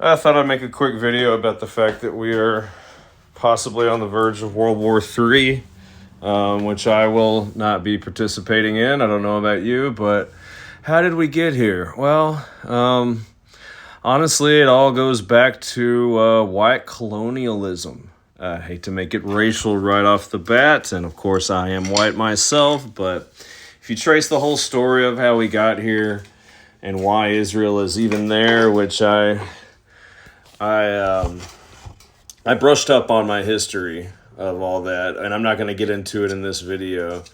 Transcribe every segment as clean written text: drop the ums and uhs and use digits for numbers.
I thought I'd make a quick video about the fact that we are possibly on the verge of World War III, which I will not be participating in. I don't know about you, but how did we get here? Well, honestly, it all goes back to white colonialism. I hate to make it racial right off the bat, and of course I am white myself, but if you trace the whole story of how we got here and why Israel is even there, which I brushed up on my history of all that, and I'm not going to get into it in this video.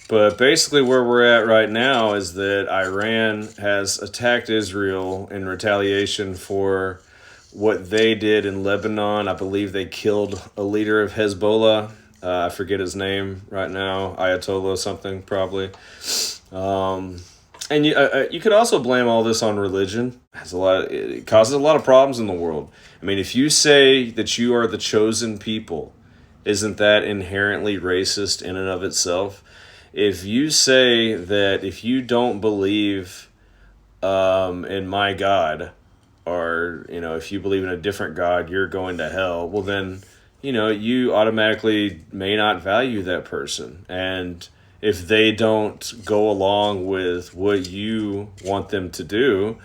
But basically where we're at right now is that Iran has attacked Israel in retaliation for what they did in Lebanon. I believe they killed a leader of Hezbollah. I forget his name right now. Ayatollah something, probably. And you could also blame all this on religion. It causes a lot of problems in the world. I mean, if you say that you are the chosen people, isn't that inherently racist in and of itself? If you say that if you don't believe in my God, or if you believe in a different God, you're going to hell, well then, you automatically may not value that person. And if they don't go along with what you want them to do,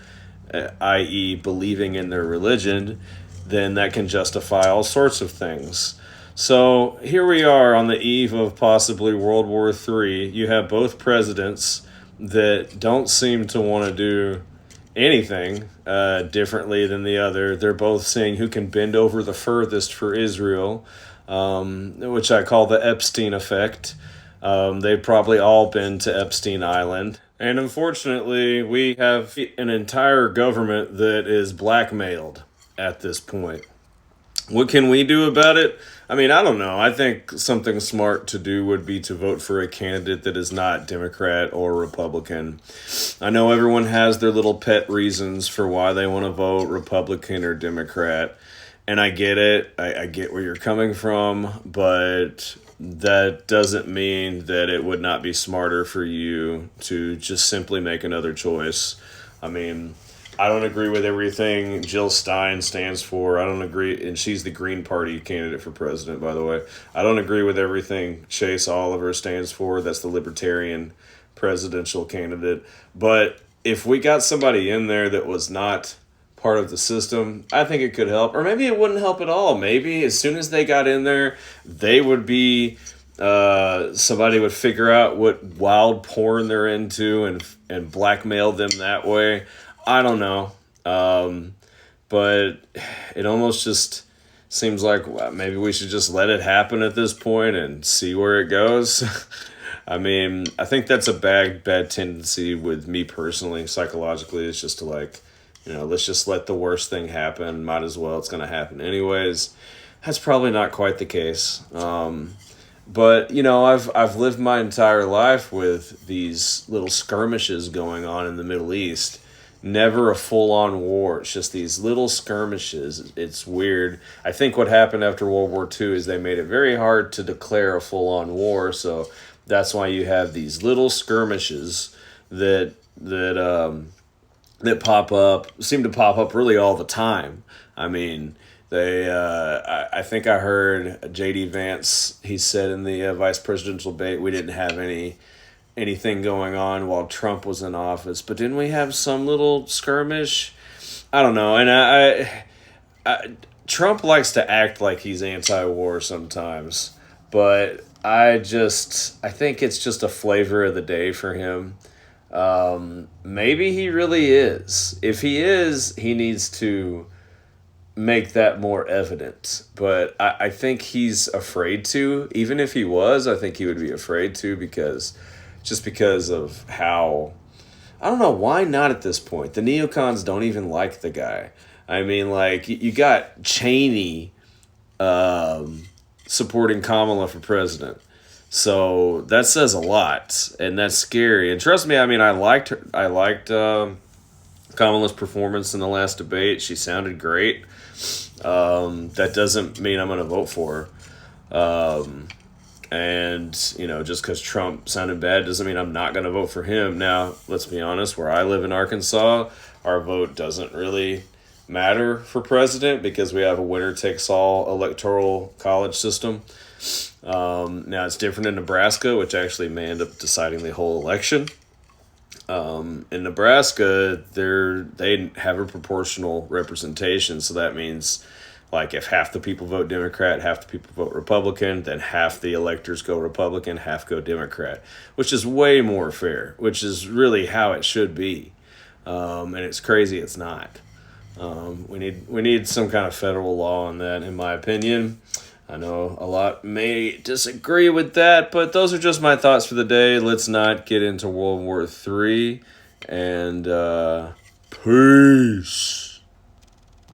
i.e. believing in their religion, then that can justify all sorts of things. So here we are on the eve of possibly World War III. You have both presidents that don't seem to want to do anything differently than the other. They're both saying who can bend over the furthest for Israel, which I call the Epstein effect. They've probably all been to Epstein Island. And unfortunately, we have an entire government that is blackmailed at this point. What can we do about it? I mean, I don't know. I think something smart to do would be to vote for a candidate that is not Democrat or Republican. I know everyone has their little pet reasons for why they want to vote Republican or Democrat. And I get it. I get where you're coming from, but that doesn't mean that it would not be smarter for you to just simply make another choice. I mean, I don't agree with everything Jill Stein stands for. I don't agree, and she's the Green Party candidate for president, by the way. I don't agree with everything Chase Oliver stands for. That's the Libertarian presidential candidate. But if we got somebody in there that was not part of the system, I think it could help. Or maybe it wouldn't help at all. Maybe as soon as they got in there, they would be somebody would figure out what wild porn they're into and blackmail them that way. I don't know. But it almost just seems like maybe we should just let it happen at this point and see where it goes. I mean, I think that's a bad tendency with me personally, psychologically. It's just to let's just let the worst thing happen. Might as well. It's going to happen anyways. That's probably not quite the case. But, I've lived my entire life with these little skirmishes going on in the Middle East. Never a full-on war. It's just these little skirmishes. It's weird. I think what happened after World War II is they made it very hard to declare a full-on war. So that's why you have these little skirmishes that pop up, seem to pop up really all the time. I mean, I think I heard J.D. Vance, he said in the vice presidential debate, we didn't have anything going on while Trump was in office, but didn't we have some little skirmish? I don't know. And I Trump likes to act like he's anti-war sometimes, but I think it's just a flavor of the day for him. Maybe he really is. If he is, he needs to make that more evident. But I think he's afraid to. Even if he was, I think he would be afraid to because of how, I don't know, why not at this point? The neocons don't even like the guy. I mean, you got Cheney supporting Kamala for president. So that says a lot, and that's scary. And trust me, I mean, I liked Kamala's performance in the last debate. She sounded great. That doesn't mean I'm going to vote for her. And, just because Trump sounded bad doesn't mean I'm not going to vote for him. Now, let's be honest, where I live in Arkansas, our vote doesn't really matter for president because we have a winner takes all electoral college system. Now it's different in Nebraska, which actually may end up deciding the whole election. In Nebraska, they have a proportional representation, so that means like if half the people vote Democrat, half the people vote Republican, then half the electors go Republican, half go Democrat, which is way more fair, which is really how it should be. And it's crazy it's not. We need some kind of federal law on that, in my opinion. I know a lot may disagree with that, but those are just my thoughts for the day. Let's not get into World War III. And peace.